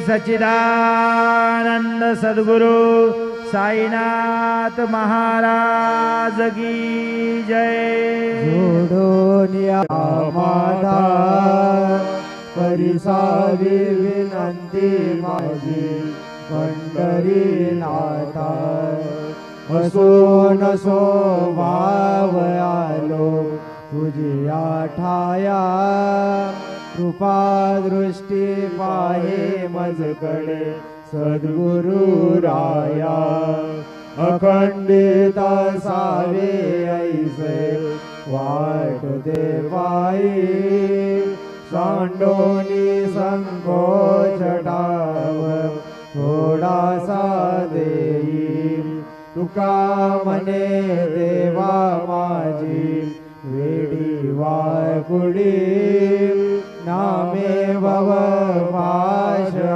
सच्चिदानंद सद्गुरु साईनाथ महाराज की जय। जोडून या माता परिसावी विनंती माझी पंढरीनाथा, असो नसो भाव आलो तुझी ठाया, कृपा दृष्टी पाहे मजकडे सद्गुरु राया, अखंडित सावे ऐसे वाट दे पायी, सांडोनी संकोच टाव थोडासा देई, तुका मने देवा माझी वेडी वाकुडी